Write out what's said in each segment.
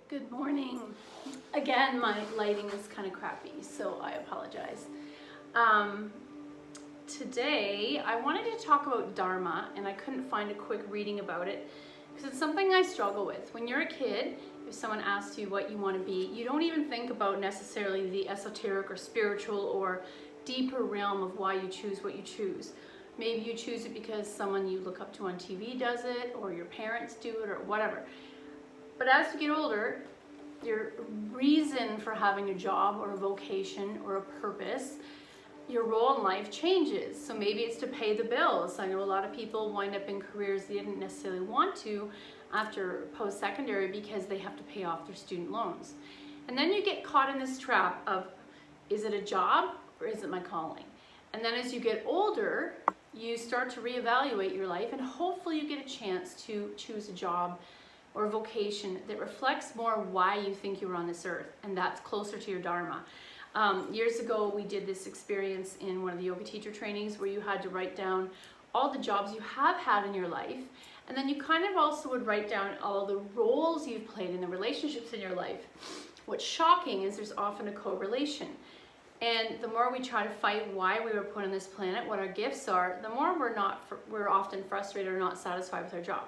Good morning. Again, my lighting is kind of crappy, so I apologize. Today, I wanted to talk about dharma, and I couldn't find a quick reading about it because it's something I struggle with. When you're a kid, if someone asks you what you want to be, you don't even think about necessarily the esoteric or spiritual or deeper realm of why you choose what you choose. Maybe you choose it because someone you look up to on TV does it, or your parents do it, or whatever. But as you get older, your reason for having a job or a vocation or a purpose, your role in life changes. So maybe it's to pay the bills. I know a lot of people wind up in careers they didn't necessarily want to after post-secondary because they have to pay off their student loans. And then you get caught in this trap of, is it a job or is it my calling? And then as you get older, you start to reevaluate your life, and hopefully you get a chance to choose a job or vocation that reflects more why you think you were on this earth, and that's closer to your dharma. Years ago, we did this experience in one of the yoga teacher trainings where you had to write down all the jobs you have had in your life, and then you kind of also would write down all the roles you've played in the relationships in your life. What's shocking is there's often a correlation. And the more we try to fight why we were put on this planet, what our gifts are, the more we're often frustrated or not satisfied with our job.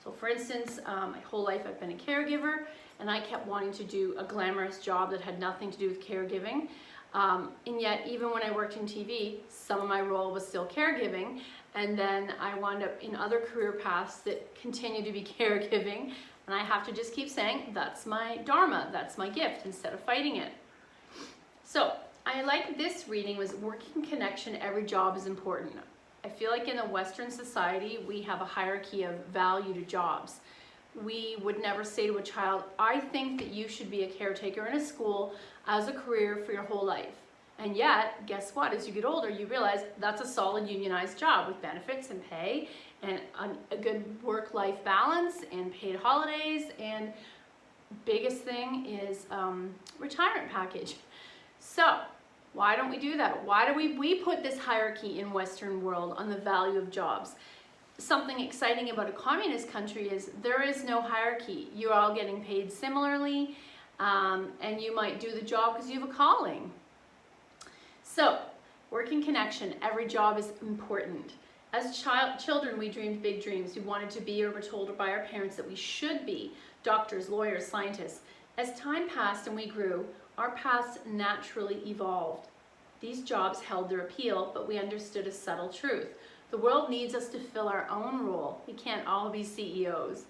So for instance, my whole life I've been a caregiver, and I kept wanting to do a glamorous job that had nothing to do with caregiving. And yet, even when I worked in TV, some of my role was still caregiving. And then I wound up in other career paths that continue to be caregiving. And I have to just keep saying, that's my dharma, that's my gift, instead of fighting it. So I like this reading was working connection, every job is important. I feel like in a Western society, we have a hierarchy of value to jobs. We would never say to a child, I think that you should be a caretaker in a school as a career for your whole life. And yet, guess what? As you get older, you realize that's a solid unionized job with benefits and pay and a good work-life balance and paid holidays. And biggest thing is retirement package. So why don't we do that? Why do we put this hierarchy in Western world on the value of jobs? Something exciting about a communist country is there is no hierarchy. You're all getting paid similarly, and you might do the job because you have a calling. So, working connection, every job is important. As children, we dreamed big dreams. We wanted to be, or were told by our parents that we should be doctors, lawyers, scientists. As time passed and we grew, our paths naturally evolved. These jobs held their appeal, but we understood a subtle truth. The world needs us to fill our own role. We can't all be CEOs.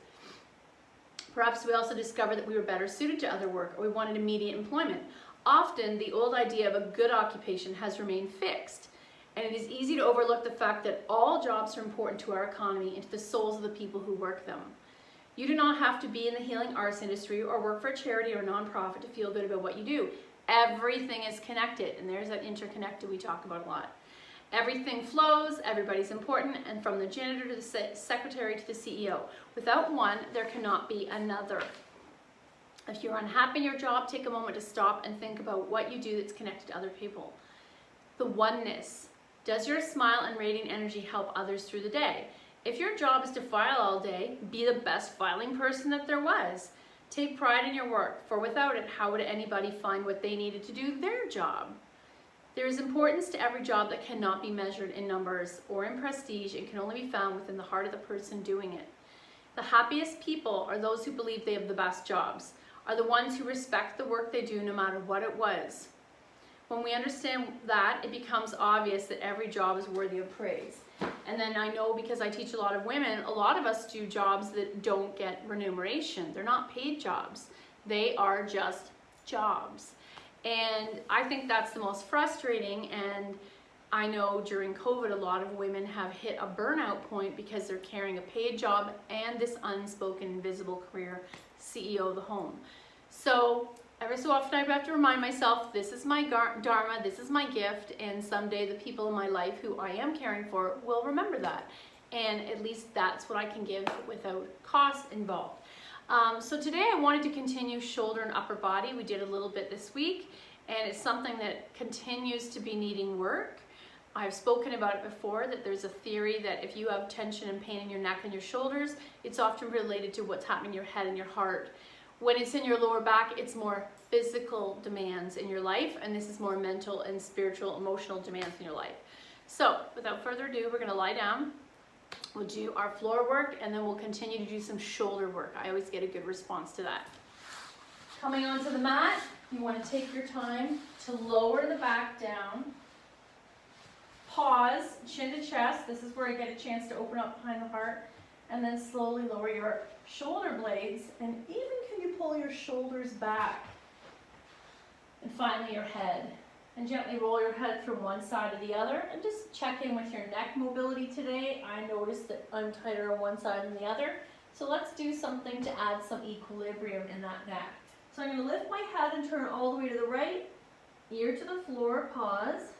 Perhaps we also discovered that we were better suited to other work, or we wanted immediate employment. Often, the old idea of a good occupation has remained fixed, and it is easy to overlook the fact that all jobs are important to our economy and to the souls of the people who work them. You do not have to be in the healing arts industry or work for a charity or nonprofit to feel good about what you do. Everything is connected, and there's that interconnected we talk about a lot. Everything flows, everybody's important, and from the janitor to the secretary to the CEO. Without one, there cannot be another. If you're unhappy in your job, take a moment to stop and think about what you do that's connected to other people. The oneness. Does your smile and radiant energy help others through the day? If your job is to file all day, be the best filing person that there was. Take pride in your work, for without it, how would anybody find what they needed to do their job? There is importance to every job that cannot be measured in numbers or in prestige and can only be found within the heart of the person doing it. The happiest people are those who believe they have the best jobs, are the ones who respect the work they do no matter what it was. When we understand that, it becomes obvious that every job is worthy of praise. And then I know, because I teach a lot of women, a lot of us do jobs that don't get remuneration. They're not paid jobs. They are just jobs. And I think that's the most frustrating. And I know during COVID, a lot of women have hit a burnout point because they're carrying a paid job and this unspoken, invisible career, CEO of the home. So every so often I have to remind myself, this is my dharma, this is my gift, and someday the people in my life who I am caring for will remember that. And at least that's what I can give without cost involved. So today I wanted to continue shoulder and upper body. We did a little bit this week, and it's something that continues to be needing work. I've spoken about it before, that there's a theory that if you have tension and pain in your neck and your shoulders, it's often related to what's happening in your head and your heart. When it's in your lower back, it's more physical demands in your life, and this is more mental and spiritual, emotional demands in your life. So without further ado, we're gonna lie down. We'll do our floor work, and then we'll continue to do some shoulder work. I always get a good response to that. Coming onto the mat, you want to take your time to lower the back down. Pause, chin to chest. This is where I get a chance to open up behind the heart. And then slowly lower your shoulder blades, and even can you pull your shoulders back. And finally your head. And gently roll your head from one side to the other, and just check in with your neck mobility today. I noticed that I'm tighter on one side than the other. So let's do something to add some equilibrium in that neck. So I'm going to lift my head and turn all the way to the right, ear to the floor, pause.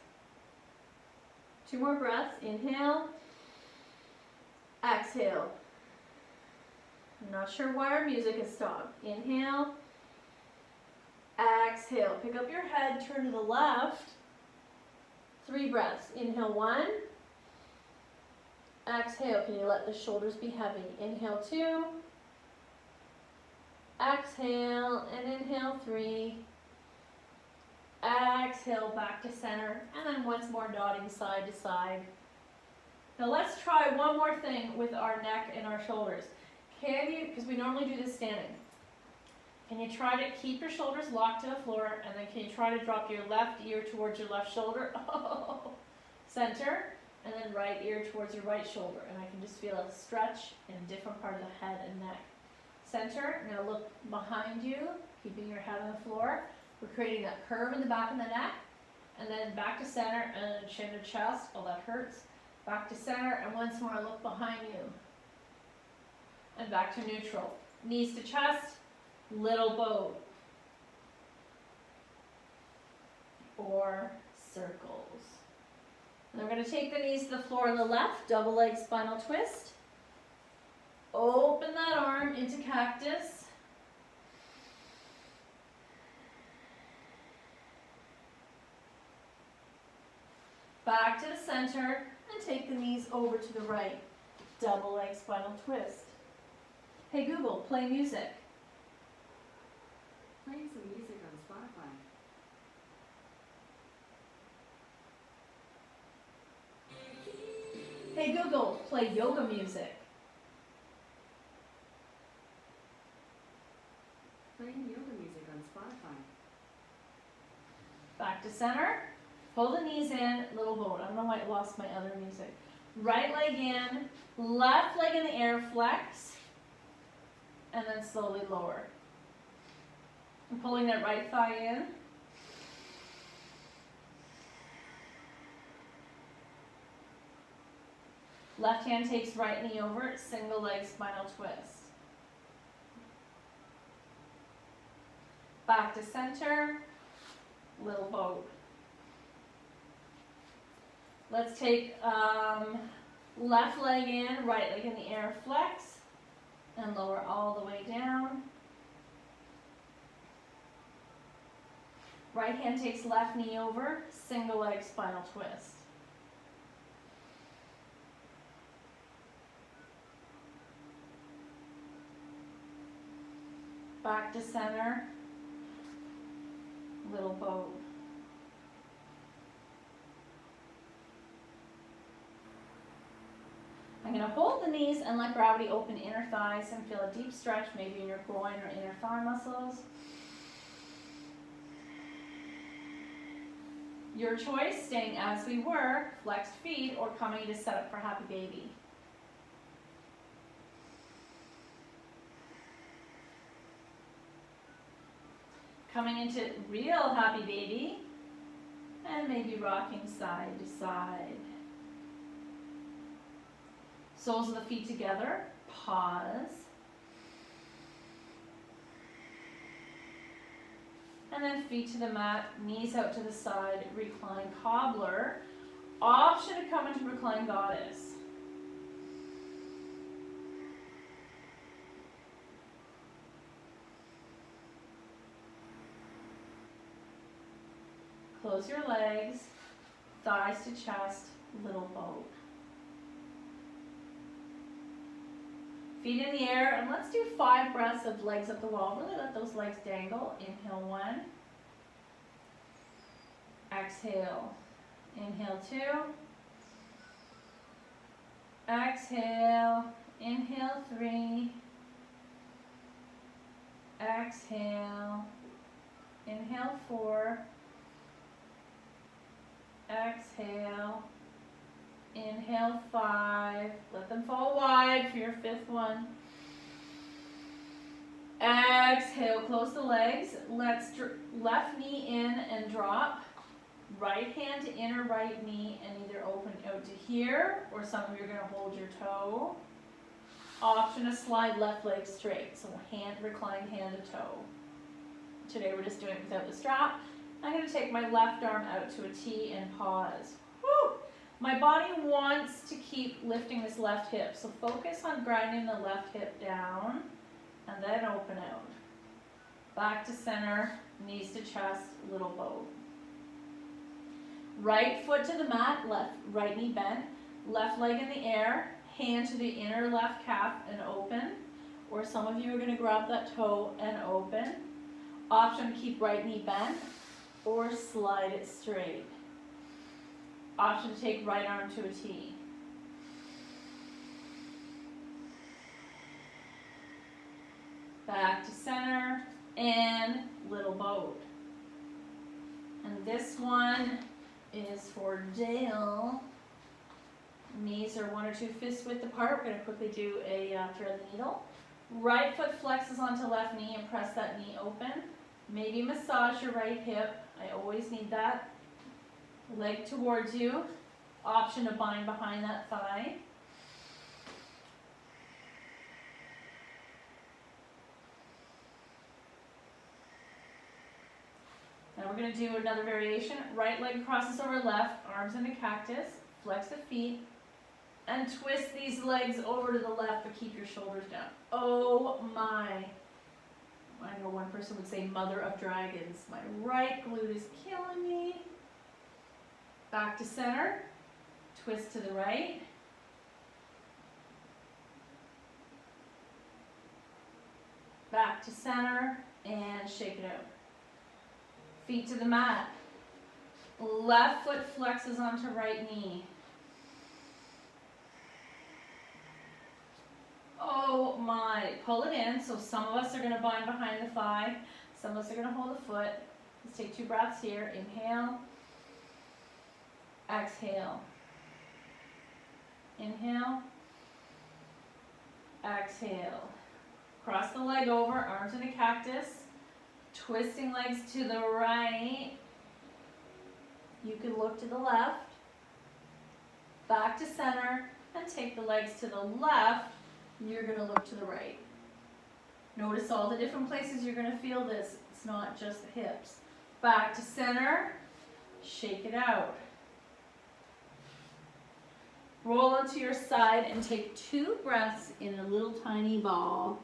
2 more breaths, inhale, exhale. I'm not sure why our music has stopped. Inhale, exhale. Pick up your head, turn to the left. 3 breaths. Inhale 1. Exhale. Can you let the shoulders be heavy? Inhale 2. Exhale and inhale 3. Exhale back to center, and then once more nodding side to side. Now let's try one more thing with our neck and our shoulders. Can you, because we normally do this standing, can you try to keep your shoulders locked to the floor, and then can you try to drop your left ear towards your left shoulder? Oh, center, and then right ear towards your right shoulder. And I can just feel a stretch in a different part of the head and neck. Center, now look behind you, keeping your head on the floor. We're creating that curve in the back of the neck, and then back to center, and then chin to chest. Oh, that hurts. Back to center, and once more look behind you. And back to neutral. Knees to chest, little boat. Or circles. And we're going to take the knees to the floor on the left, double leg spinal twist. Open that arm into cactus. Back to the center, and take the knees over to the right. Double leg spinal twist. Hey Google, play music. Playing some music on Spotify. Hey Google, play yoga music. Playing yoga music on Spotify. Back to center. Pull the knees in, little boat. I don't know why I lost my other music. Right leg in, left leg in the air, flex, and then slowly lower. I'm pulling that right thigh in. Left hand takes right knee over, single leg spinal twist. Back to center, little boat. Let's take left leg in, right leg in the air, flex, and lower all the way down. Right hand takes left knee over, single leg spinal twist. Back to center, little boat. I'm going to hold the knees and let gravity open inner thighs and feel a deep stretch, maybe in your groin or inner thigh muscles. Your choice, staying as we were, flexed feet, or coming to set up for happy baby. Coming into real happy baby, and maybe rocking side to side. Soles of the feet together, pause. And then feet to the mat, knees out to the side, recline cobbler. Option to come into recline goddess. Close your legs, thighs to chest, little boat. Feet in the air, and let's do 5 breaths of legs up the wall. Really let those legs dangle. Inhale 1. Exhale. Inhale 2. Exhale. Inhale 3. Exhale. Inhale 4. Exhale. Inhale 5. Let them fall wide for your 5th one. Exhale, close the legs. Let's left knee in and drop. Right hand to inner right knee and either open out to here, or some of you are going to hold your toe. Option to slide left leg straight. So hand, reclined hand to toe. Today we're just doing it without the strap. I'm going to take my left arm out to a T and pause. Woo! My body wants to keep lifting this left hip, so focus on grinding the left hip down and then open out. Back to center, knees to chest, little boat. Right foot to the mat, right knee bent, left leg in the air, hand to the inner left calf and open, or some of you are going to grab that toe and open. Option to keep right knee bent or slide it straight. Option to take right arm to a T. Back to center and little boat. And this one is for Dale. Knees are 1 or 2 fists width apart. We're going to quickly do a thread the needle. Right foot flexes onto left knee and press that knee open. Maybe massage your right hip. I always need that. Leg towards you. Option to bind behind that thigh. Now we're going to do another variation. Right leg crosses over left, arms in a cactus, flex the feet, and twist these legs over to the left, but keep your shoulders down. Oh my. I know one person would say mother of dragons. My right glute is killing me. Back to center, twist to the right. Back to center, and shake it out. Feet to the mat. Left foot flexes onto right knee. Oh my, pull it in. So some of us are going to bind behind the thigh. Some of us are going to hold the foot. Let's take 2 breaths here. Inhale. Exhale. Inhale. Exhale. Cross the leg over, arms in a cactus. Twisting legs to the right. You can look to the left. Back to center and take the legs to the left. You're going to look to the right. Notice all the different places you're going to feel this. It's not just the hips. Back to center. Shake it out. Roll onto your side and take 2 breaths in a little tiny ball.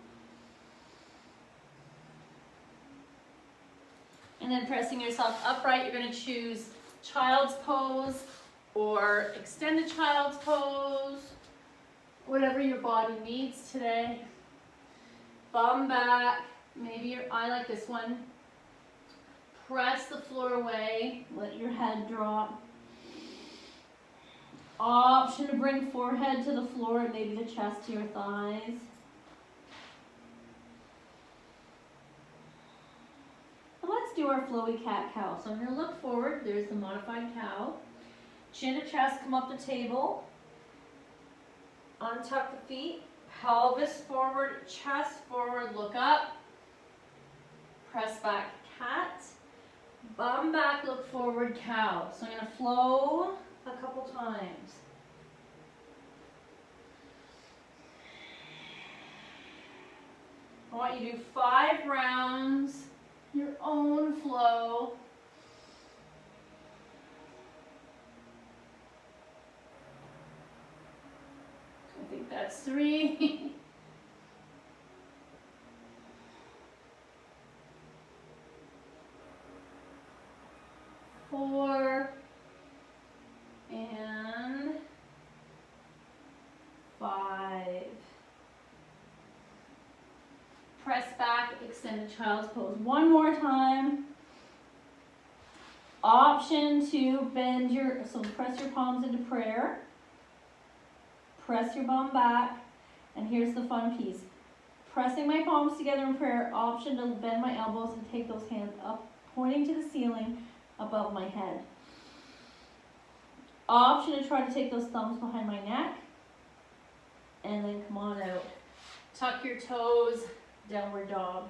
And then pressing yourself upright, you're going to choose child's pose or extended child's pose, whatever your body needs today. Bum back, maybe I like this one. Press the floor away, let your head drop. Option to bring forehead to the floor and maybe the chest to your thighs. Let's do our flowy cat-cow. So I'm going to look forward. There's the modified cow. Chin to chest, come up the table. Untuck the feet. Pelvis forward, chest forward, look up. Press back, cat. Bum back, look forward, cow. So I'm going to flow a couple times. I want you to do 5 rounds. Your own flow. I think that's 3. 4 and 5. press back, extended child's pose. One more time. Option to bend so press your palms into prayer. Press your bum back. And here's the fun piece. Pressing my palms together in prayer, option to bend my elbows and take those hands up, pointing to the ceiling above my head. Option to try to take those thumbs behind my neck. And then come on out. Tuck your toes, downward dog.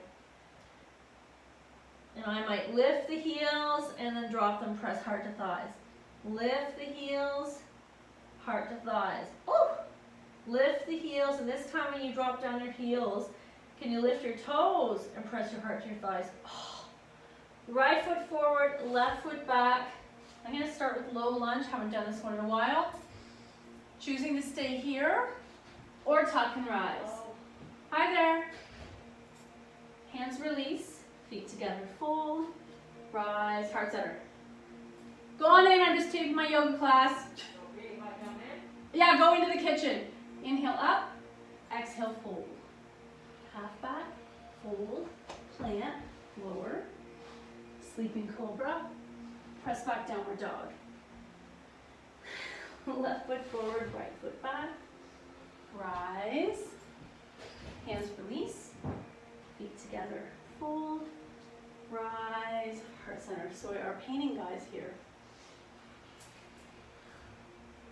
And I might lift the heels and then drop them, press heart to thighs. Lift the heels, heart to thighs. Ooh! Lift the heels, and this time when you drop down your heels, can you lift your toes and press your heart to your thighs? Oh. Right foot forward, left foot back. I'm going to start with low lunge, haven't done this one in a while. Choosing to stay here or tuck and rise. Hi there. Hands release, feet together, fold, rise, heart center. Go on in, I'm just taking my yoga class. Yeah, go into the kitchen. Inhale up, exhale fold. Half back, fold, plant, lower, sleeping cobra, press back, downward dog. Left foot forward, right foot back, rise, hands release, feet together, fold, rise, heart center. So we are painting guys here.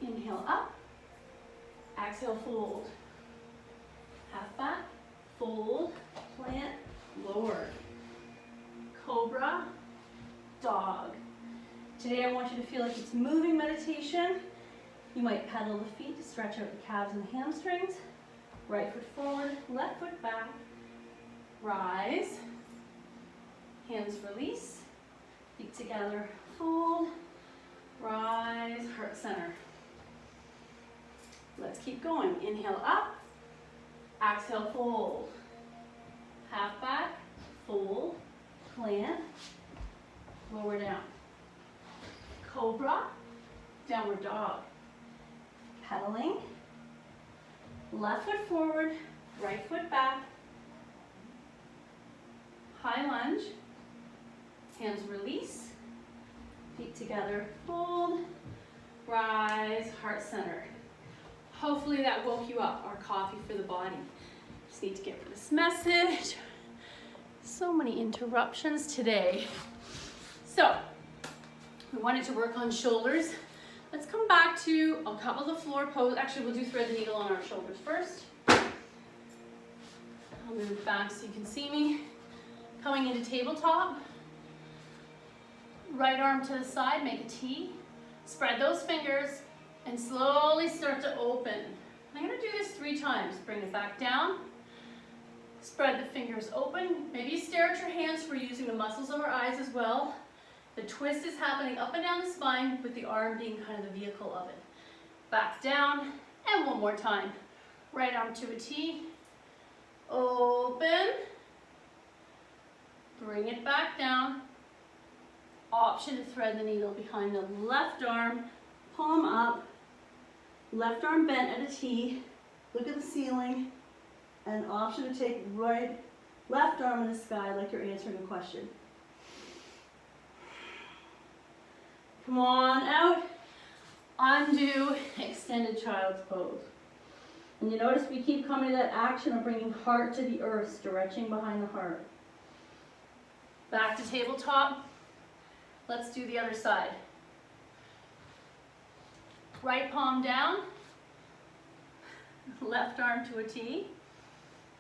Inhale up, exhale fold, half back, fold, plant, lower, cobra, dog. Today I want you to feel like it's moving meditation. You might pedal the feet to stretch out the calves and hamstrings. Right foot forward, left foot back, rise, hands release, feet together, fold, rise, heart center. Let's keep going. Inhale up, exhale fold, half back, fold, plant, lower down. Cobra, downward dog. Pedaling, left foot forward, right foot back, high lunge, hands release, feet together, fold, rise, heart center. Hopefully that woke you up, our coffee for the body. Just need to get rid of this message. So many interruptions today. So, we wanted to work on shoulders. Let's come back to a couple of the floor pose. Actually, we'll do thread the needle on our shoulders first. I'll move back so you can see me. Coming into tabletop. Right arm to the side, make a T. Spread those fingers and slowly start to open. I'm going to do this 3 times. Bring it back down. Spread the fingers open. Maybe you stare at your hands. We're using the muscles of our eyes as well. The twist is happening up and down the spine with the arm being kind of the vehicle of it. Back down, and one more time. Right arm to a T. Open. Bring it back down. Option to thread the needle behind the left arm. Palm up. Left arm bent at a T. Look at the ceiling. And option to take left arm in the sky like you're answering a question. Come on out. Undo, extended child's pose. And you notice we keep coming to that action of bringing heart to the earth, stretching behind the heart. Back to tabletop. Let's do the other side. Right palm down. Left arm to a T.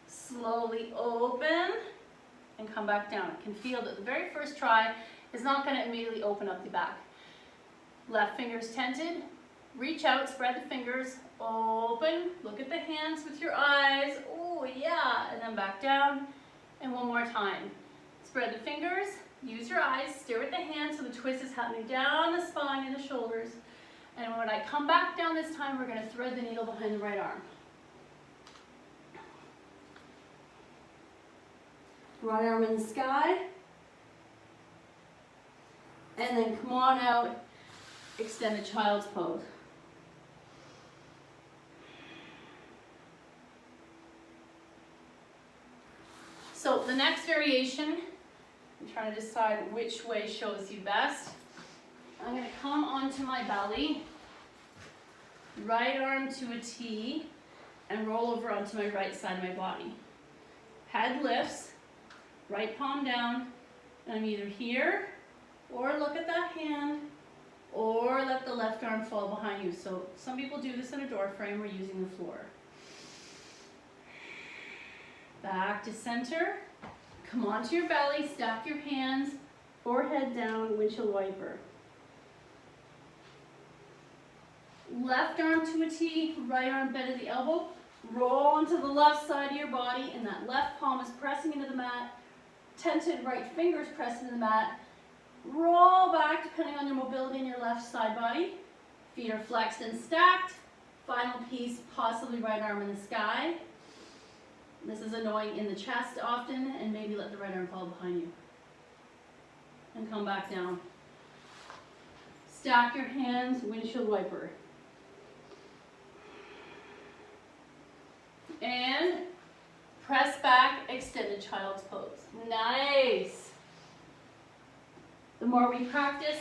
Slowly open and come back down. You can feel that the very first try is not going to immediately open up the back. Left finger's tented, reach out, spread the fingers, open, look at the hands with your eyes, oh yeah, and then back down, and one more time. Spread the fingers, use your eyes, stare at the hands so the twist is happening down the spine and the shoulders, and when I come back down this time, we're going to thread the needle behind the right arm. Right arm in the sky, and then come on out. Extended child's pose. So the next variation, I'm trying to decide which way shows you best. I'm going to come onto my belly, right arm to a T, and roll over onto my right side of my body. Head lifts, right palm down, and I'm either here, or look at that hand, or let the left arm fall behind you. So some people do this in a door frame or using the floor. Back to center. Come onto your belly, stack your hands, forehead down, windshield wiper. Left arm to a T, right arm bent at the elbow. Roll onto the left side of your body, and that left palm is pressing into the mat. Tented right fingers pressed into the mat. Roll back depending on your mobility in your left side body. Feet are flexed and stacked. Final piece, possibly right arm in the sky. This is annoying in the chest often, and maybe let the right arm fall behind you. And come back down. Stack your hands, windshield wiper. And press back, extended child's pose. Nice. The more we practice,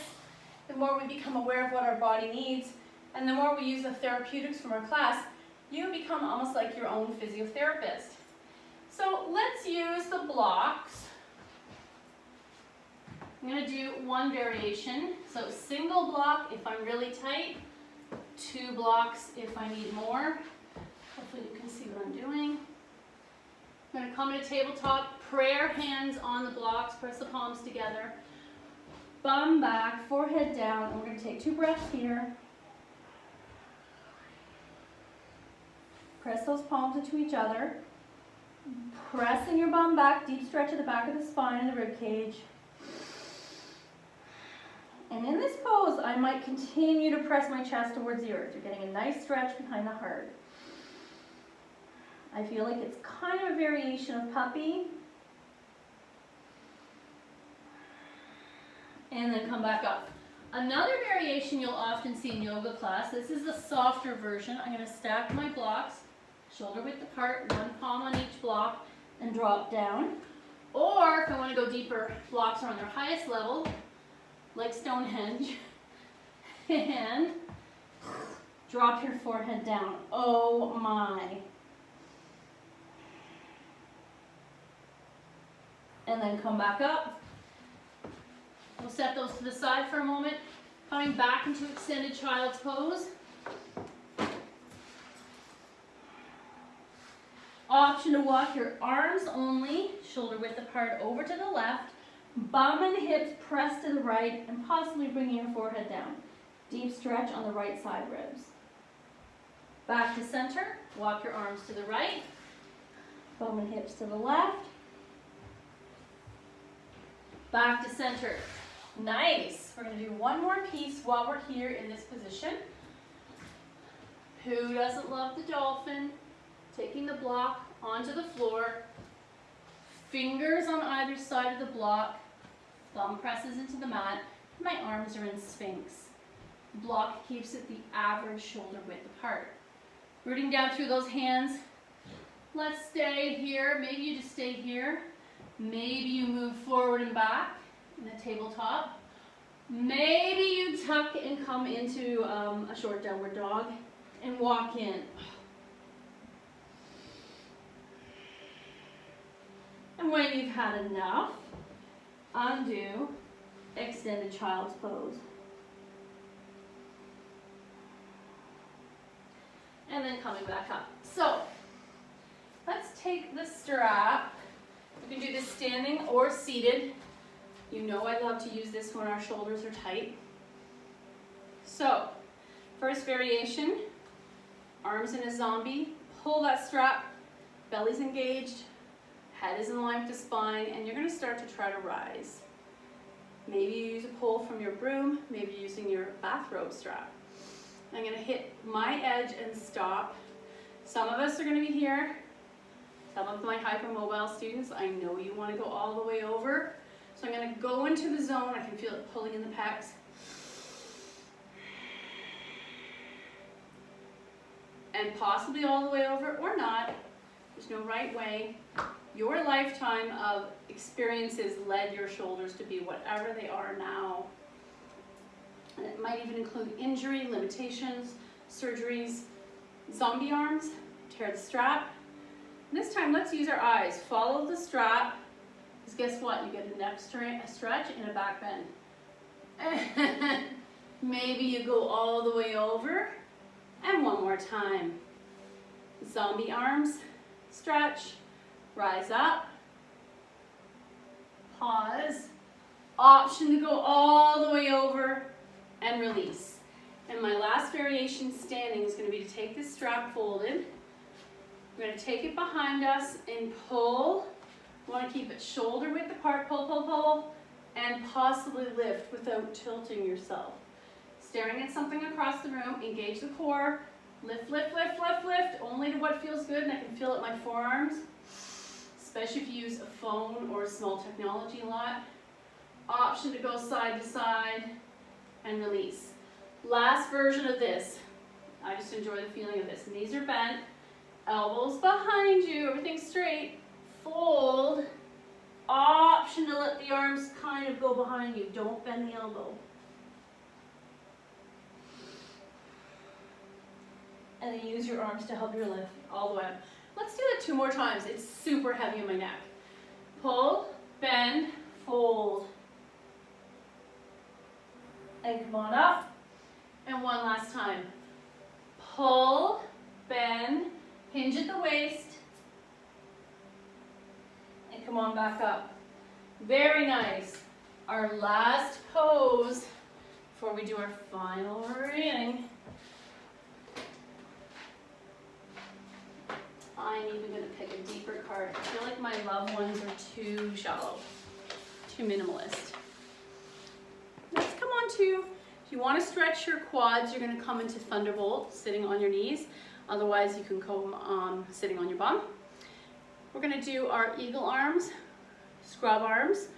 the more we become aware of what our body needs, and the more we use the therapeutics from our class, you become almost like your own physiotherapist. So let's use the blocks. I'm going to do one variation. So single block if I'm really tight, 2 blocks if I need more. Hopefully you can see what I'm doing. I'm going to come to tabletop, prayer hands on the blocks, press the palms together. Bum back, forehead down, and we're going to take 2 breaths here. Press those palms into each other. Pressing your bum back, deep stretch at the back of the spine and the rib cage. And in this pose, I might continue to press my chest towards the earth. You're getting a nice stretch behind the heart. I feel like it's kind of a variation of puppy. And then come back up. Another variation you'll often see in yoga class, this is the softer version. I'm going to stack my blocks, shoulder width apart, 1 palm on each block, and drop down. Or if I want to go deeper, blocks are on their highest level, like Stonehenge, and drop your forehead down. Oh my. And then come back up. We'll set those to the side for a moment. Coming back into extended child's pose. Option to walk your arms only, shoulder width apart over to the left, bum and hips pressed to the right, and possibly bringing your forehead down. Deep stretch on the right side ribs. Back to center, walk your arms to the right, bum and hips to the left. Back to center. Nice. We're going to do one more piece while we're here in this position. Who doesn't love the dolphin? Taking the block onto the floor, fingers on either side of the block, thumb presses into the mat, my arms are in Sphinx. The block keeps it the average shoulder width apart. Rooting down through those hands. Let's stay here. Maybe you just stay here. Maybe you move forward and back in the tabletop. Maybe you tuck and come into a short downward dog and walk in. And when you've had enough, undo, extended child's pose. And then coming back up. So, let's take the strap. You can do this standing or seated. You know I love to use this when our shoulders are tight. So, first variation, arms in a zombie. Pull that strap, belly's engaged, head is in line with the spine, and you're going to start to try to rise. Maybe you use a pull from your broom, maybe using your bathrobe strap. I'm going to hit my edge and stop. Some of us are going to be here. Some of my hypermobile students, I know you want to go all the way over. So I'm going to go into the zone. I can feel it pulling in the pecs. And possibly all the way over or not. There's no right way. your lifetime of experiences led your shoulders to be whatever they are now. And it might even include injury, limitations, surgeries, zombie arms, tear the strap. And this time, let's use our eyes. Follow the strap, because guess what? You get a neck stretch and a back bend. Maybe you go all the way over, and one more time. Zombie arms, stretch, rise up, pause, option to go all the way over, and release. And my last variation standing is going to be to take this strap folded. We're going to take it behind us and pull. We want to keep it shoulder width apart, pull, pull, pull, and possibly lift without tilting yourself. Staring at something across the room, engage the core, lift, lift, lift, lift, lift, only to what feels good, and I can feel it in my forearms, especially if you use a phone or small technology a lot. Option to go side to side and release. Last version of this. I just enjoy the feeling of this. Knees are bent, elbows behind you, everything straight. Fold. Option to let the arms kind of go behind you. Don't bend the elbow. And then use your arms to help your lift all the way up. Let's do that 2 more times. It's super heavy in my neck. Pull, bend, fold. And come on up. And one last time. Pull, bend, hinge at the waist, and come on back up. Very nice. Our last pose before we do our final reading. I'm even going to pick a deeper card. I feel like my loved ones are too shallow, too minimalist. Let's come on to, if you want to stretch your quads, you're going to come into Thunderbolt, sitting on your knees. Otherwise, you can come sitting on your bum. We're going to do our eagle arms, scrub arms,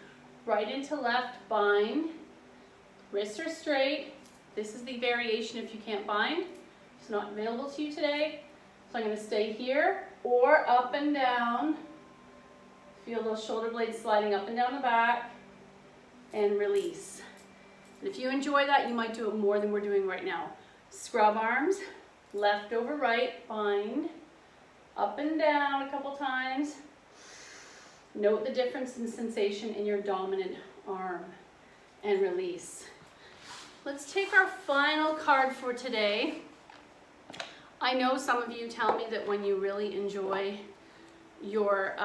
right into left, bind. Wrists are straight. This is the variation if you can't bind. It's not available to you today. So I'm going to stay here or up and down. Feel those shoulder blades sliding up and down the back and release. And if you enjoy that, you might do it more than we're doing right now. Scrub arms, left over right, bind, up and down a couple times. Note the difference in sensation in your dominant arm and release. Let's take our final card for today. I know some of you tell me that when you really enjoy your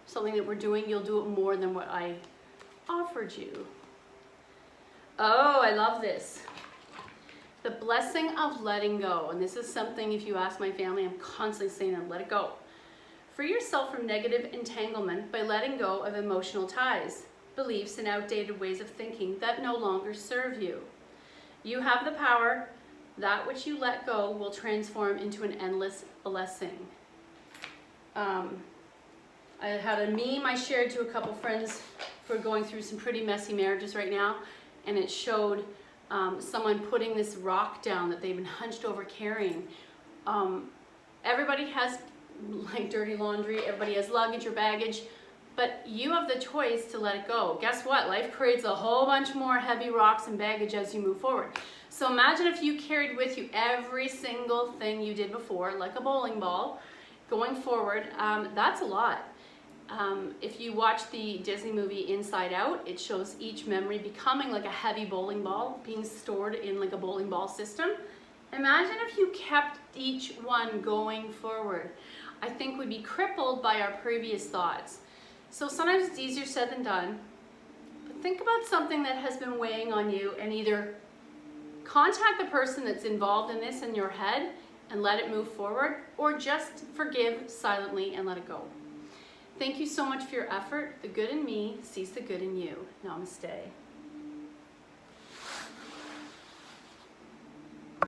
something that we're doing, you'll do it more than what I offered you. Oh, I love this. The blessing of letting go. And this is something, if you ask my family, I'm constantly saying let it go. Free yourself from negative entanglement by letting go of emotional ties, beliefs, and outdated ways of thinking that no longer serve you. You have the power. That which you let go will transform into an endless blessing. I had a meme I shared to a couple friends who are going through some pretty messy marriages right now, and it showed someone putting this rock down that they've been hunched over carrying. Everybody has like dirty laundry, everybody has luggage or baggage, but you have the choice to let it go. Guess what? Life creates a whole bunch more heavy rocks and baggage as you move forward. So imagine if you carried with you every single thing you did before, like a bowling ball, going forward. That's a lot. If you watch the Disney movie Inside Out, it shows each memory becoming like a heavy bowling ball, being stored in like a bowling ball system. Imagine if you kept each one going forward. I think we'd be crippled by our previous thoughts. So sometimes it's easier said than done. But think about something that has been weighing on you and either contact the person that's involved in this in your head and let it move forward, or just forgive silently and let it go. Thank you so much for your effort. The good in me sees the good in you. Namaste.